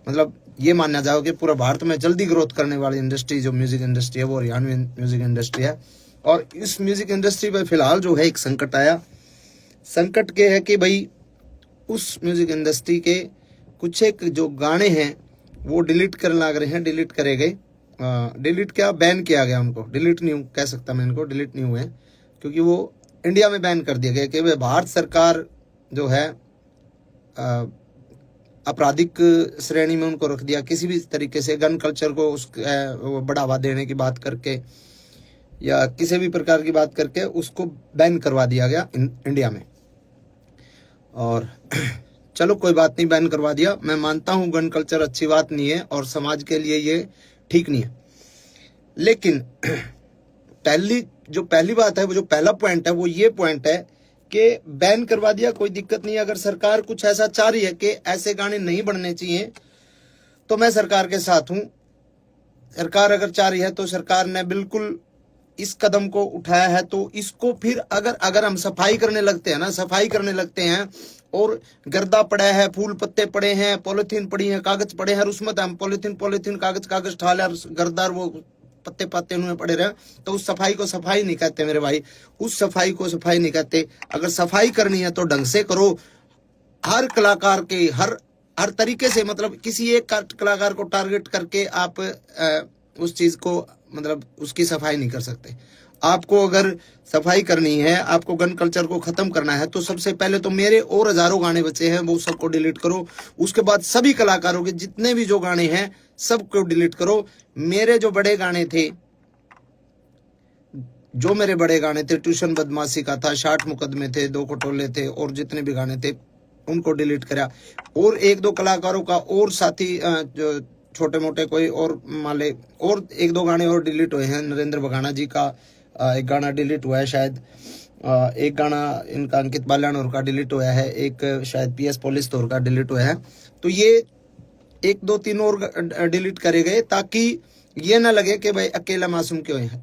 मतलब ये माना जाओ कि पूरा भारत में जल्दी ग्रोथ करने वाली इंडस्ट्री जो म्यूजिक इंडस्ट्री है वो हरियाणवी म्यूजिक इंडस्ट्री है। और इस म्यूजिक इंडस्ट्री पर फिलहाल जो है एक संकट आया। संकट के है कि भाई उस म्यूजिक इंडस्ट्री के कुछ एक जो गाने हैं वो डिलीट करने लग रहे हैं, डिलीट करे गए। डिलीट क्या, बैन किया गया उनको, डिलीट नहीं कह सकता मैं इनको, डिलीट नहीं हुए क्योंकि वो इंडिया में बैन कर दिया गया कि भारत सरकार जो है आपराधिक श्रेणी में उनको रख दिया। किसी भी तरीके से गन कल्चर को बढ़ावा देने की बात करके या किसी भी प्रकार की बात करके उसको बैन करवा दिया गया इंडिया में। और चलो कोई बात नहीं, बैन करवा दिया। मैं मानता हूं गन कल्चर अच्छी बात नहीं है और समाज के लिए ये ठीक नहीं है, लेकिन पहली बात है, वो जो पहला पॉइंट है वो ये पॉइंट है कि बैन करवा दिया, कोई दिक्कत नहीं। अगर सरकार कुछ ऐसा चाह रही है कि ऐसे गाने नहीं बनने चाहिए तो मैं सरकार के साथ हूं। सरकार अगर चाह रही है तो सरकार ने बिल्कुल इस कदम को उठाया है, तो इसको फिर अगर हम सफाई करने लगते हैं ना, सफाई करने लगते हैं और गर्दा पड़ा है, फूल पत्ते पड़े हैं, पॉलिथीन पड़ी है, कागज पड़े हैं, उसमें हम पॉलिथीन कागज ठाल गर्दार वो पत्ते पत्ते उनमें पड़े रहे, तो उस सफाई को सफाई नहीं कहते मेरे भाई, उस सफाई को सफाई नहीं कहते। अगर सफाई करनी है तो ढंग से करो। हर कलाकार के हर तरीके से, मतलब किसी एक कलाकार को टारगेट करके आप उस चीज को मतलब उसकी सफाई नहीं कर सकते। आपको अगर सफाई करनी है, आपको गन कल्चर को खत्म करना है, तो सबसे पहले तो मेरे और हजारों गाने बचे हैं वो सबको डिलीट करो। उसके बाद सभी कलाकारों के जितने भी जो गाने हैं सबको डिलीट करो। मेरे जो बड़े गाने थे, ट्यूशन बदमाशी का था, 60 मुकदमे थे, 2 खटोले थे, और जितने भी गाने थे उनको डिलीट करा। और 1-2 कलाकारों का और साथी जो छोटे मोटे कोई और माले और 1-2 गाने और डिलीट हुए हैं। नरेंद्र बघाना जी का एक गाना डिलीट हुआ है शायद, एक गाना इनका अंकित बाल्यानोर का डिलीट हुआ है, एक शायद PS पुलिस तौर का डिलीट हुआ है। तो ये 1-2-3 और डिलीट करे गए ताकि ये ना लगे कि भाई अकेला मासूम क्यों है।